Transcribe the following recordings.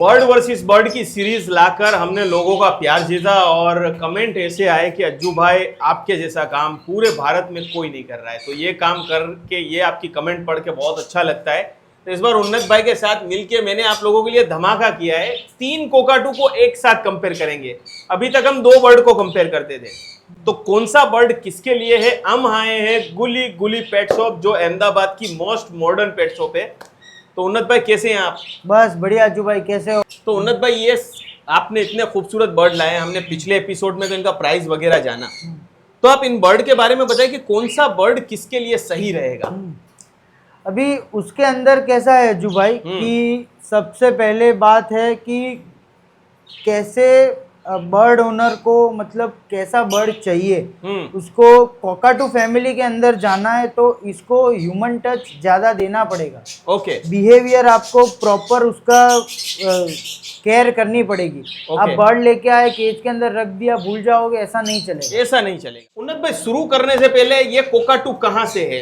Bird versus bird की series लाकर हमने लोगों का प्यार जीता और कमेंट ऐसे आए कि अज्जू भाई आपके जैसा काम पूरे भारत में कोई नहीं कर रहा है। तो ये काम करके ये आपकी कमेंट पढ़ के बहुत अच्छा लगता है। तो इस बार उन्नत भाई के साथ मिलके मैंने आप लोगों के लिए धमाका किया है। 3 कोकाटू को एक साथ कंपेयर करेंगे। अभी तक हम 2 बर्ड को कंपेयर करते थे, तो कौन सा बर्ड किसके लिए है। हम आए हैं गुली गुली पेट शॉप, जो अहमदाबाद की मोस्ट मॉडर्न पेट शॉप है। तो उन्नत भाई कैसे हैं आप? बस बढ़िया अज्जू भाई, कैसे हो? तो उन्नत भाई, ये आपने इतने खूबसूरत बर्ड लाए हैं, हमने पिछले एपिसोड में तो इनका प्राइस वगैरह जाना, तो आप इन बर्ड के बारे में बताइए कि कौन सा बर्ड किसके लिए सही रहेगा। अभी उसके अंदर कैसा है अज्जू भाई कि सबसे पहले बात है कि कैसे बर्ड ओनर को मतलब कैसा बर्ड चाहिए। उसको कोकाटू फैमिली के अंदर जाना है तो इसको ह्यूमन टच ज़्यादा देना पड़ेगा। ओके। बिहेवियर आपको प्रॉपर उसका केयर करनी पड़ेगी। आप बर्ड लेके आए केज के अंदर रख दिया, भूल जाओगे, ऐसा नहीं चलेगा। ऐसा नहीं चलेगा। उन्नत भाई, शुरू करने से पहले ये कोकाटू कहाँ से है?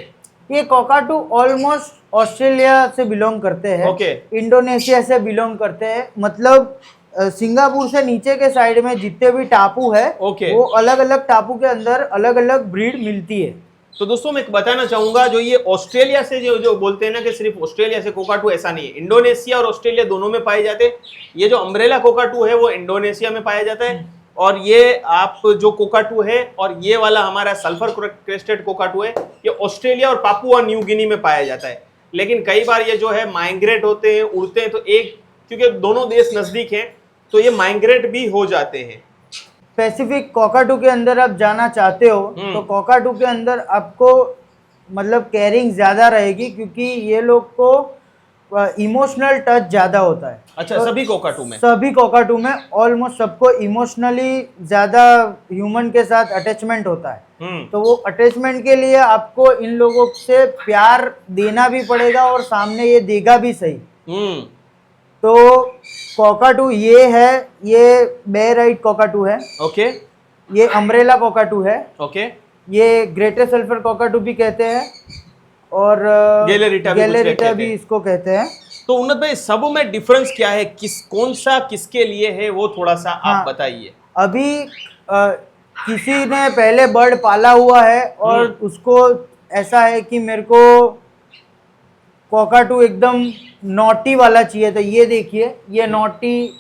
ये कोकाटू ऑलमोस्ट ऑस्ट्रेलिया से बिलोंग करते हैं। ओके। इंडोनेशिया से बिलोंग करते हैं। मतलब सिंगापुर से नीचे के साइड में जितने भी टापू है, वो अलग अलग टापू के अंदर अलग अलग ब्रीड मिलती है। तो दोस्तों मैं बताना चाहूंगा, जो ये ऑस्ट्रेलिया से जो बोलते हैं ना कि सिर्फ ऑस्ट्रेलिया से कोकाटू, ऐसा नहीं है। इंडोनेशिया और ऑस्ट्रेलिया दोनों में पाए जाते हैं। ये जो अम्ब्रेला कोकाटू है वो इंडोनेशिया में पाया जाता है, और ये आप जो कोकाटू है और ये वाला हमारा सल्फर क्रेस्टेड कोकाटू है, ये ऑस्ट्रेलिया और पापुआ न्यू गिनी में पाया जाता है। लेकिन कई बार ये जो है माइग्रेट होते हैं, उड़ते हैं, तो क्योंकि दोनों देश नजदीक हैं तो ये माइग्रेट भी हो जाते हैं। स्पेसिफिक कोकाटू के अंदर आप जाना चाहते हो तो कोकाटू के अंदर आपको मतलब केयरिंग ज्यादा रहेगी, क्योंकि ये लोग को इमोशनल टच ज्यादा होता है। अच्छा, तो सभी कोकाटू में ऑलमोस्ट सबको इमोशनली ज्यादा ह्यूमन के साथ अटैचमेंट होता है। तो वो अटैचमेंट के लिए आपको इन लोगों से प्यार देना भी पड़ेगा और सामने ये देगा भी सही। तो कोकाटू ये है, ये बेयर आइड कोकाटू है। ओके। ये अम्ब्रेला कोकाटू है। ओके। ये ग्रेटर सल्फर कोकाटू भी कहते हैं और गैलेरिटा भी इसको कहते हैं। तो उन्नत भाई, सब में डिफरेंस क्या है? कौन सा किसके लिए है वो थोड़ा सा आप बताइए। अभी किसी ने पहले बर्ड पाला हुआ है और उसको ऐसा है कि मेरे को कोकाटू एकदम नॉटी वाला चाहिए, तो ये देखिए, ये नॉटी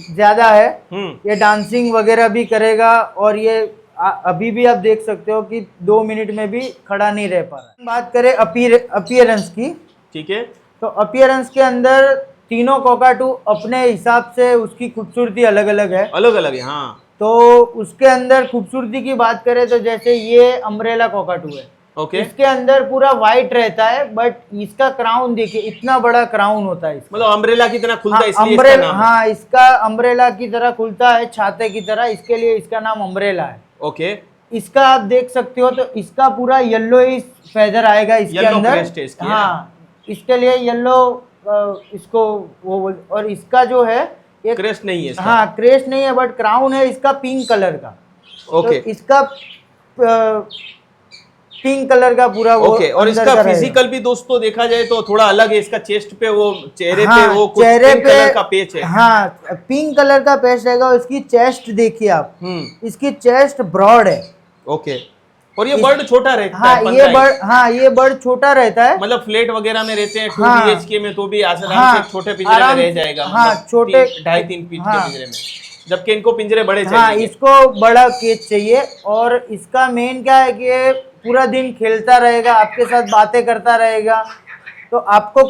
ज्यादा है। ये डांसिंग वगैरह भी करेगा और ये अभी भी आप देख सकते हो कि 2 मिनट में भी खड़ा नहीं रह पा रहा। बात करें अपीयरेंस की, ठीक है, तो अपीयरेंस के अंदर तीनों कोकाटू अपने हिसाब से उसकी खूबसूरती अलग अलग है। हाँ। तो उसके अंदर खूबसूरती की बात करें तो जैसे ये अम्ब्रेला कोकाटू है। ओके। इसके अंदर पूरा वाइट रहता है, बट इसका क्राउन देखिए, इतना बड़ा क्राउन होता है। मतलब अम्ब्रेला की तरह खुलता है, इसलिए इसका नाम है। हाँ, इसका अम्ब्रेला की तरह खुलता है, छाते की तरह, इसके लिए इसका नाम अम्ब्रेला है। ओके। इसका आप देख सकते हो तो इसका पूरा येलो फेदर आएगा इसके अंदर। हाँ, इसके लिए येलो इसको वो, और इसका जो है ये क्रेस्ट नहीं है इसका। हाँ, क्रेस्ट नहीं है, बट क्राउन है इसका पिंक कलर का। ओके। तो इसका पिंक कलर का पूरा वो। ओके। और इसका फिजिकल भी दोस्तों देखा जाए तो थोड़ा अलग है। इसका चेस्ट पे वो चेहरे पे वो कुछ पिंक कलर का पैच है। हाँ, पिंक कलर का पैच रहेगा। और इसकी चेस्ट देखिए आप, इसकी चेस्ट ब्रॉड है। ओके। और ये बर्ड छोटा रहता है। ये बर्ड छोटा रहता है, मतलब फ्लैट वगैरह में रहते हैं 2 BHK में, तो भी आराम से छोटे पिंजरे में रह जाएगा। हाँ, छोटे 2.5-3 फीट के पिंजरे में, जबकि इनको पिंजरे बड़े चाहिए। हाँ, इसको बड़ा केज चाहिए। और इसका मेन क्या है कि पूरा दिन खेलता रहेगा, आपके साथ बातें करता रहेगा। तो आपको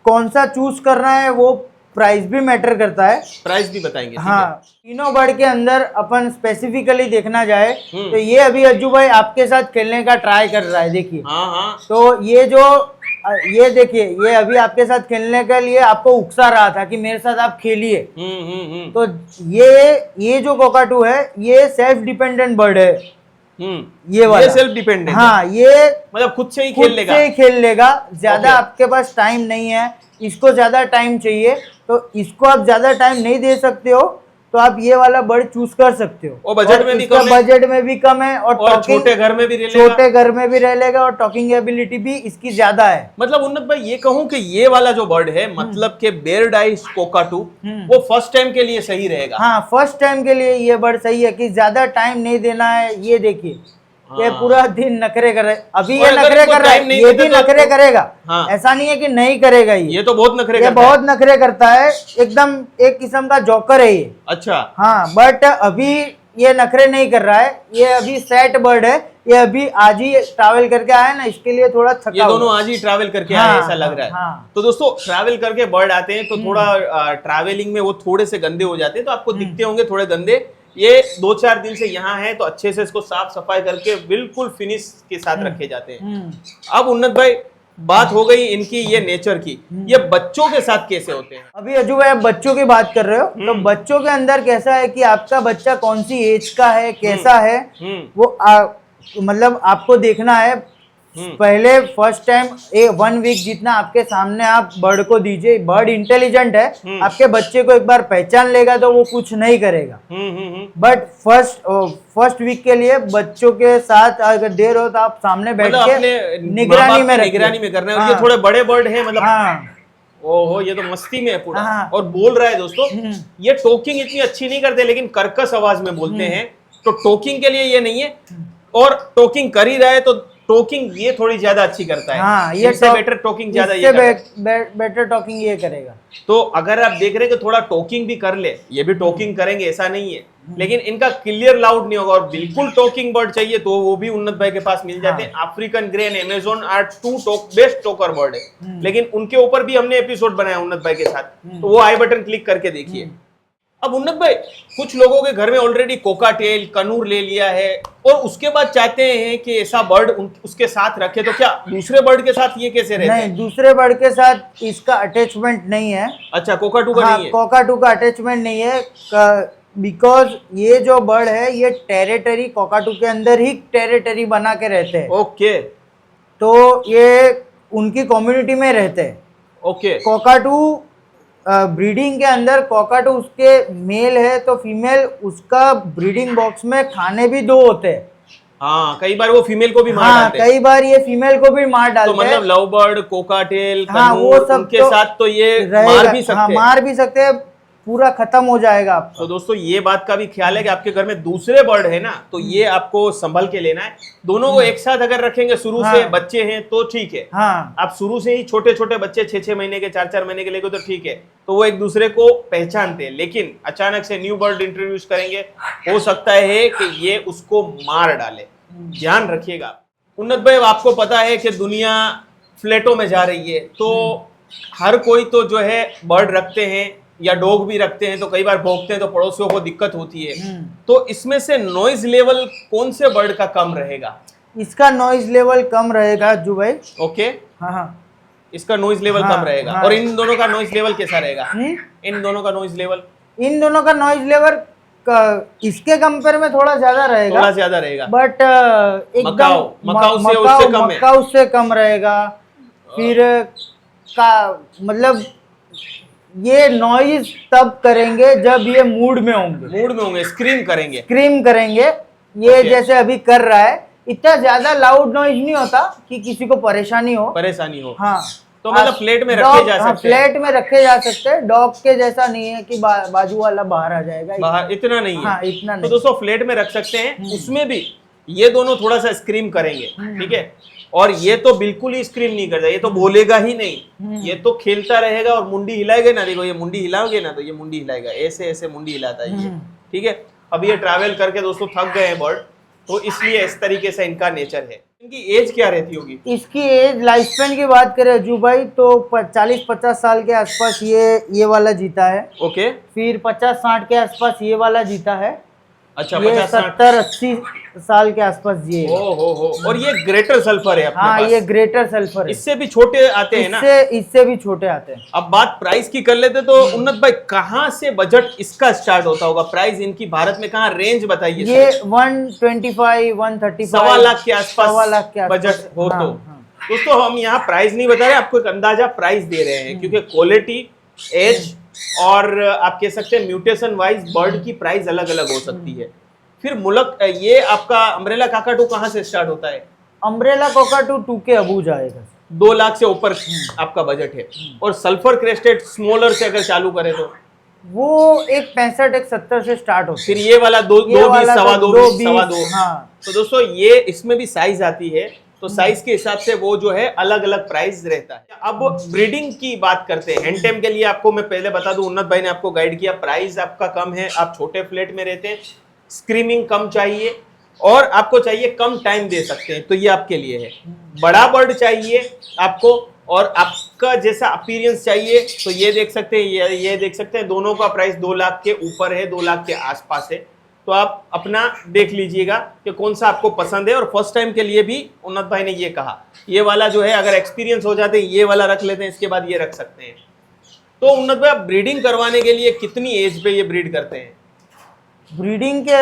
कौन सा चूज करना है, वो प्राइस भी मैटर करता है। प्राइस भी बताएंगे। हाँ, तीनों बर्ड के अंदर अपन स्पेसिफिकली देखना जाए तो ये अभी अज्जू भाई आपके साथ खेलने का ट्राई कर रहा है, देखिए। हाँ। तो ये देखिए, ये अभी आपके साथ खेलने के लिए आपको उकसा रहा था कि मेरे साथ आप खेलिए। तो ये जो कोकाटू है, ये सेल्फ डिपेंडेंट बर्ड है। ये वाला सेल्फ डिपेंडेंट। हाँ, ये मतलब खुद से ही खेल लेगा। ज्यादा आपके पास टाइम नहीं है, इसको ज्यादा टाइम चाहिए, तो इसको आप ज्यादा टाइम नहीं दे सकते हो। तो आप ये वाला बर्ड चूज कर सकते हो। और बजट में भी कम है, बजट में भी कम है, और छोटे घर में भी रह लेगा, छोटे घर में भी रह लेगा, और टॉकिंग एबिलिटी भी इसकी ज्यादा है। मतलब उन्नत भाई ये कहूं कि ये वाला जो बर्ड है मतलब के बेयर्ड आइज कोकाटू वो फर्स्ट टाइम के लिए सही रहेगा। हाँ, फर्स्ट टाइम के लिए ये बर्ड सही है कि ज्यादा टाइम नहीं देना है। ये देखिए ये पूरा दिन नखरे कर रहे, अभी ये नखरे कर रहा है, ये भी नखरे करेगा। हाँ। ऐसा नहीं है कि नहीं करेगा, ये तो बहुत नखरे ये करता बहुत है। नखरे करता है, एकदम एक किस्म का जॉकर है ये। अच्छा। हाँ, बट अभी ये नखरे नहीं कर रहा है, ये अभी सेट बर्ड है, ये अभी आज ही ट्रैवल करके आया ना, इसके लिए थोड़ा थका। ये दोनों आज ही ट्रैवल करके आए ऐसा लग रहा है। हाँ। तो दोस्तों ट्रैवल करके बर्ड आते हैं तो थोड़ा ट्रैवलिंग में वो थोड़े से गंदे हो जाते हैं, तो आपको दिखते होंगे थोड़े गंदे। ये 2-4 दिन से यहाँ है तो अच्छे से इसको साफ सफाई करके बिल्कुल फिनिश के साथ रखे जाते हैं। अब उन्नत भाई बात हो गई इनकी ये नेचर की, ये बच्चों के साथ कैसे होते हैं? अभी अजू भाई आप बच्चों की बात कर रहे हो, तो बच्चों के अंदर कैसा है कि आपका बच्चा कौन सी एज का है, कैसा है, वो मतलब आपको देखना है। पहले फर्स्ट टाइम 1 वीक जितना आपके सामने आप बर्ड को दीजिए, बर्ड इंटेलिजेंट है, आपके बच्चे को एक बार पहचान लेगा तो वो कुछ नहीं करेगा। बट फर्स्ट वीक के लिए बच्चों के साथ अगर दे रहे हो तो आप सामने बैठ के निगरानी में करना है। और ये थोड़े बड़े बर्ड है मतलब। हाँ। ओहो, ये तो मस्ती में है पूरा। हाँ। और बोल रहा है दोस्तों, ये टोकिंग इतनी अच्छी नहीं करते लेकिन कर्कश आवाज में बोलते हैं, तो टोकिंग के लिए ये नहीं है। और टोकिंग कर ही रहा है तो टोकिंग ये थोड़ी ज्यादा अच्छी करता है। हाँ, ये बेटर टोकिंग ज्यादा ये बेटर टॉकिंग ये करेगा। तो अगर आप देख रहे हैं कि थोड़ा टोकिंग भी कर ले, ये भी टोकिंग करेंगे ऐसा नहीं है, लेकिन इनका क्लियर लाउड नहीं होगा। और बिल्कुल टोकिंग बर्ड चाहिए तो वो भी उन्नत भाई के पास मिल जाते हैं। African grey and Amazon are 2 best talker bird है, लेकिन उनके ऊपर भी हमने एपिसोड बनाया उन्नत भाई के साथ, तो वो आई बटन क्लिक करके देखिए। अब उन्नत भाई कुछ लोगों के घर में ऑलरेडी कोकाटेल कनूर ले लिया है और उसके बाद चाहते हैं कि ऐसा बर्ड उसके साथ रखे, तो क्या दूसरे बर्ड के साथ ये कैसे रहते हैं? नहीं, दूसरे बर्ड के साथ इसका अटैचमेंट नहीं है। अच्छा, कोकाटू का नहीं है? कोकाटू का अटैचमेंट नहीं है, बिकॉज ये जो बर्ड है ये टेरिटरी, कोकाटू के अंदर ही टेरिटरी बना के रहते हैं। ओके। तो ये उनकी कम्युनिटी में रहते हैं। ओके। कोकाटू ब्रीडिंग के अंदर, कोकाटू उसके मेल है तो फीमेल उसका ब्रीडिंग बॉक्स में खाने भी 2 होते हैं। हाँ, कई बार वो फीमेल को भी मार डालते हैं। कई बार ये फीमेल को भी मार डालते हैं। तो मतलब लव बर्ड, कोकाटेल, वो सब उनके साथ तो ये मार भी सकते हैं। मार भी सकते हैं, पूरा खत्म हो जाएगा आपका। तो दोस्तों ये बात का भी ख्याल है कि आपके घर में दूसरे बर्ड है ना, तो ये आपको संभल के लेना है। दोनों को एक साथ अगर रखेंगे शुरू से, बच्चे हैं तो ठीक है। हाँ। आप शुरू से ही छोटे छोटे बच्चे 6-6 महीने के, 4-4 महीने के लेके तो ठीक है, तो वो एक दूसरे को पहचानते हैं। लेकिन अचानक से न्यू बर्ड इंट्रोड्यूस करेंगे, हो सकता है कि ये उसको मार डाले, ध्यान रखिएगा। उन्नत भाई आपको पता है कि दुनिया फ्लैटों में जा रही है, तो हर कोई तो जो है बर्ड रखते हैं या डॉग भी रखते हैं, तो कई बार भौंकते हैं तो पड़ोसियों को दिक्कत होती है। तो इसमें से नॉइज लेवल कौन से बर्ड का कम रहेगा? इसका नॉइज लेवल कम रहेगा जू भाई। ओके। हाँ, इसका नॉइज लेवल कम रहेगा। और इन दोनों का नॉइज लेवल कैसा रहेगा? इन दोनों का नॉइज लेवल, इन दोनों का नॉइज लेवल इसके कंपेयर में थोड़ा ज्यादा रहेगा, थोड़ा ज्यादा रहेगा। बट मकाऊ से कम रहेगा। फिर मतलब ये नॉइज तब करेंगे जब ये मूड में होंगे, स्क्रीम करेंगे। ये जैसे अभी कर रहा है, इतना ज्यादा लाउड नॉइज नहीं होता कि किसी को परेशानी हो। हाँ, तो मतलब फ्लैट में रखे जा सकते हैं। फ्लैट में रखे जा सकते हैं। डॉग के जैसा नहीं है कि बाजू वाला बाहर आ जाएगा, बाहर इतना नहीं है। हाँ, इतना नहीं। तो दोस्तों फ्लैट में रख सकते हैं, उसमें भी ये दोनों थोड़ा सा स्क्रीम करेंगे, ठीक है। और ये तो बिल्कुल ही स्क्रीम नहीं करता, ये तो बोलेगा ही नहीं, ये तो खेलता रहेगा और मुंडी हिलाएगा ना। देखो ये मुंडी हिलाओगे ना तो ये मुंडी हिलाएगा, ऐसे ऐसे मुंडी हिलाता है ये, ठीक है। अब ये ट्रैवल करके दोस्तों थक गए हैं बर्ड, तो इसलिए इस तरीके से इनका नेचर है। इनकी एज क्या रहती होगी? इसकी एज, लाइफ स्पैन की बात करें जू भाई, तो 40-50 साल के आसपास ये वाला जीता है। ओके। फिर 50-60 के आसपास ये वाला जीता है। अच्छा, ये 70-80 साल के आसपास ये। हो। और ये ग्रेटर सल्फर है अपने पास। ये ग्रेटर सल्फर है। इससे भी छोटे आते हैं ना? इससे भी छोटे आते हैं। अब बात प्राइस की कर लेते, तो उन्नत भाई कहाँ से बजट इसका स्टार्ट होता होगा? प्राइस इनकी भारत में कहाँ, रेंज बताइए। ये 125-135, 1.25 लाख के आसपास, 1.25 लाख के आसपास बजट हो। तो दोस्तों हम यहाँ प्राइस नहीं बता रहे, आपको एक अंदाजा प्राइस दे रहे हैं, क्योंकि क्वालिटी, एज और आप कह सकते हैं म्यूटेशन वाइज बर्ड की प्राइस अलग अलग हो सकती है। फिर मुलक ये आपका अम्ब्रेला काकाटू कहाँ से स्टार्ट होता है? अम्ब्रेला कोकाटू 2K अबू जाएगा, 2 लाख से ऊपर आपका बजट है। और सल्फर क्रेस्टेड स्मॉलर से अगर चालू करें तो वो एक 65 एक 70 से स्टार्ट होता है। फिर ये वाला 2 ये 20 वाला सवा तो 2 2 सवा 2। 20, हाँ। तो दोस्तों ये इसमें भी साइज आती है, तो साइज के हिसाब से वो जो है अलग अलग प्राइस रहता है। अब ब्रीडिंग की बात करते हैं। हैंड के लिए आपको मैं पहले बता दूं, उन्नत भाई ने आपको गाइड किया, प्राइस आपका कम है, आप छोटे फ्लैट में रहते हैं, स्क्रीमिंग कम चाहिए और आपको चाहिए कम टाइम दे सकते हैं, तो ये आपके लिए है। बड़ा बर्ड चाहिए आपको और आपका जैसा अपीयरेंस चाहिए, तो ये देख सकते हैं, ये देख सकते हैं, दोनों का प्राइस 2 लाख के ऊपर है, 2 लाख के आसपास है। तो आप अपना देख लीजिएगा कि कौन सा आपको पसंद है। और फर्स्ट टाइम के लिए भी उन्नत भाई ने ये कहा, ये वाला जो है अगर एक्सपीरियंस हो जाते हैं ये वाला रख लेते हैं, इसके बाद ये रख सकते हैं। तो उन्नत भाई, आप ब्रीडिंग करवाने के लिए कितनी एज पे ये ब्रीड करते हैं? ब्रीडिंग के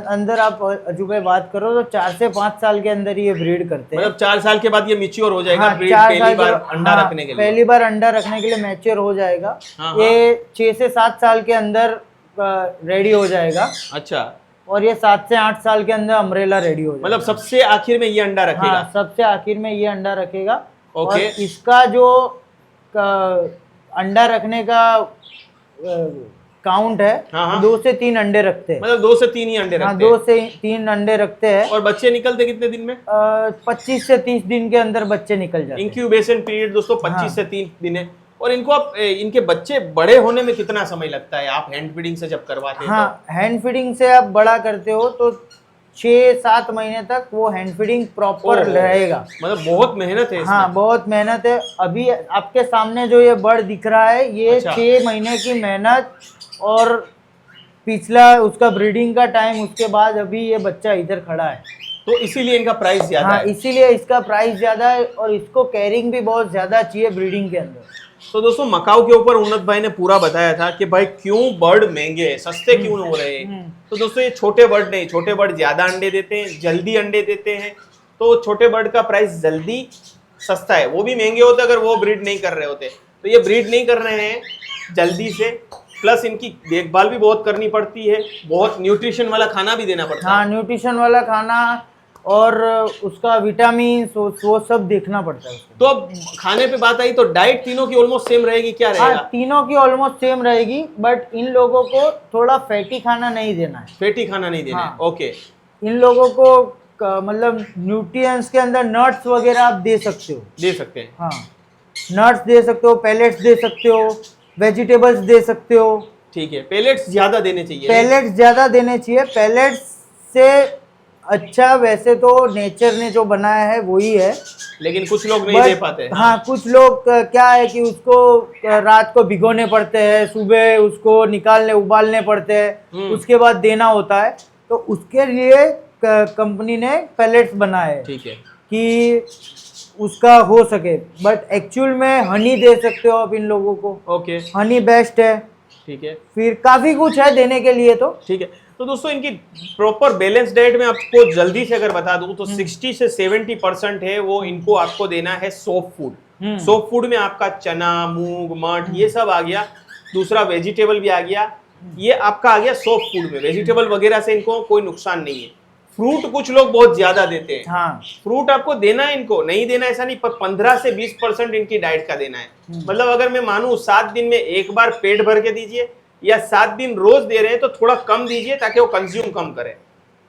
अंदर आप अजू भाई बात करो तो 4 से 5 साल के अंदर ये ब्रीड करते हैं। मतलब 4 साल के बाद ये मैच्योर हो जाएगा, हाँ, ब्रीड 4 पहली साल बार के अंडा हाँ, रखने के लिए। पहली बार अंडा रखने के लिए मैच्योर हो जाएगा। हाँ, ये 6 से 7 साल के अंदर रेडी हो जाएगा। अच्छा। और ये 7 से 8 साल के अंदर अम्ब्रेला रेडी हो जाएगा। मतलब सबसे आखिर में ये अंडा रखेगा? हाँ, सबसे आखिर में ये अंडा रखेगा। और ओके। इसका जो अंडा रखने का काउंट है, हाँ। 2 से 3 अंडे रखते हैं। मतलब 2 से 3 ही अंडे रखते हाँ, हैं? 2 से 3 अंडे रखते हैं। और बच्चे निकलते कितने दिन में? 25 से 30 दिन के अंदर बच्चे निकल जाते हैं। इंक्यूबेशन पीरियड दोस्तों 25 से 30 दिन है। और इनको आप इनके बच्चे बड़े होने में कितना समय लगता है, आप हैंड फीडिंग से जब करवाते हैं? हाँ, हैंड फीडिंग से आप बड़ा करते हो तो 6-7 महीने तक वो हैंड फीडिंग प्रॉपर रहेगा। मतलब बहुत मेहनत है इसमें। हाँ, बहुत मेहनत है। अभी आपके सामने जो ये बर्ड दिख रहा है, ये अच्छा। 6 महीने की मेहनत और पिछला उसका ब्रीडिंग का टाइम, उसके बाद अभी ये बच्चा इधर खड़ा है। तो इसीलिए इनका प्राइस ज्यादा हाँ, है। इसीलिए इसका प्राइस ज्यादा है और इसको कैरिंग भी बहुत ज्यादा चाहिए ब्रीडिंग के अंदर। तो दोस्तों मकाऊ के ऊपर उन्नत भाई ने पूरा बताया था कि भाई क्यों बर्ड महंगे हैं, सस्ते क्यों हो रहे हैं। तो दोस्तों ये छोटे बर्ड नहीं, छोटे बर्ड ज्यादा अंडे देते हैं, जल्दी अंडे देते हैं, तो छोटे बर्ड का प्राइस जल्दी सस्ता है। वो भी महंगे होते अगर वो ब्रीड नहीं कर रहे होते। तो ये ब्रीड नहीं कर रहे हैं जल्दी से, प्लस इनकी देखभाल भी बहुत करनी पड़ती है, बहुत न्यूट्रिशन वाला खाना भी देना पड़ता है। हाँ, न्यूट्रिशन वाला खाना और उसका विटामिन वो सब देखना पड़ता है उसको। तो अब खाने पे बात आई तो डाइट तीनों की ऑलमोस्ट सेम रहेगी, क्या रहेगा? हाँ, तीनों की ऑलमोस्ट सेम रहेगी, बट इन लोगों को थोड़ा फैटी खाना नहीं देना है। फैटी खाना नहीं देना है। हाँ। ओके। इन लोगों को मतलब न्यूट्रिएंट्स के अंदर नट्स वगैरह आप दे सकते हो। दे सकते हैं। हाँ, नट्स दे सकते हो, पेलेट्स दे सकते हो, वेजिटेबल्स दे सकते हो। ठीक है, पेलेट्स ज्यादा देने चाहिए। पेलेट्स ज्यादा देने चाहिए। पेलेट्स से अच्छा वैसे तो नेचर ने जो बनाया है वही है, लेकिन कुछ लोग नहीं दे पाते। हाँ, कुछ लोग क्या है कि उसको रात को भिगोने पड़ते हैं, सुबह उसको निकालने उबालने पड़ते हैं, उसके बाद देना होता है। तो उसके लिए कंपनी ने पेलेट्स बनाए हैं। ठीक है कि उसका हो सके। बट एक्चुअल में हनी दे सकते हो आप इन लोगों को। ओके। हनी बेस्ट है। ठीक है। फिर काफी कुछ है देने के लिए। तो ठीक है, तो दोस्तों इनकी प्रॉपर बैलेंस डाइट में आपको जल्दी से अगर बता दूं तो 60 से 70% है वो इनको आपको देना है सॉफ्ट फूड। सॉफ्ट फूड में आपका चना, मूंग, मठ ये सब आ गया। दूसरा वेजिटेबल भी आ गया, ये आपका आ गया सॉफ्ट फूड में। वेजिटेबल वगैरह से इनको कोई नुकसान नहीं है। फ्रूट कुछ लोग बहुत ज्यादा देते हैं। हाँ, फ्रूट आपको देना है, इनको नहीं देना ऐसा नहीं, पर 15 से 20% इनकी डाइट का देना है। मतलब अगर मैं मानूं 7 दिन में एक बार पेट भर के दीजिए, या 7 दिन रोज दे रहे हैं तो थोड़ा कम दीजिए ताकि वो कंज्यूम कम करें।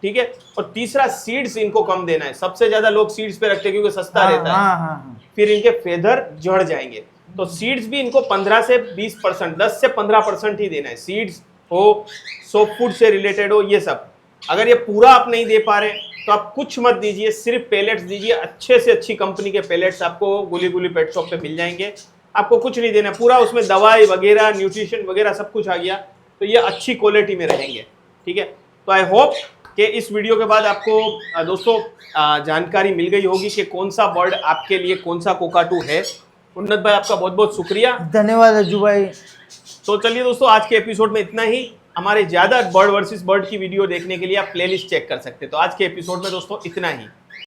ठीक है। और तीसरा सीड्स इनको कम देना है। सबसे ज्यादा लोग सीड्स पे रखते हैं क्योंकि सस्ता रहता है। हाँ। फिर इनके फेदर झड़ जाएंगे, तो सीड्स भी इनको 15 से 20%, 10 से 15% ही देना है। सीड्स हो, सॉफ्ट फूड से रिलेटेड हो, ये सब। अगर ये पूरा आप नहीं दे पा रहे तो आप कुछ मत दीजिए, सिर्फ पेलेट्स दीजिए। अच्छे से अच्छी कंपनी के पेलेट्स आपको गुली गुली पेट शॉप पे मिल जाएंगे। आपको कुछ नहीं देना, पूरा उसमें दवाई वगैरह, न्यूट्रिशन वगैरह सब कुछ आ गया, तो ये अच्छी क्वालिटी में रहेंगे। ठीक है। तो आई होप कि इस वीडियो के बाद आपको दोस्तों जानकारी मिल गई होगी कि कौन सा बर्ड आपके लिए कौन सा कोकाटू है। उन्नत भाई आपका बहुत बहुत शुक्रिया, धन्यवाद अज्जू भाई। तो चलिए दोस्तों, आज के एपिसोड में इतना ही। हमारे ज्यादा बर्ड वर्सेस बर्ड की वीडियो देखने के लिए आप प्लेलिस्ट चेक कर सकते हैं। तो आज के एपिसोड में दोस्तों इतना ही।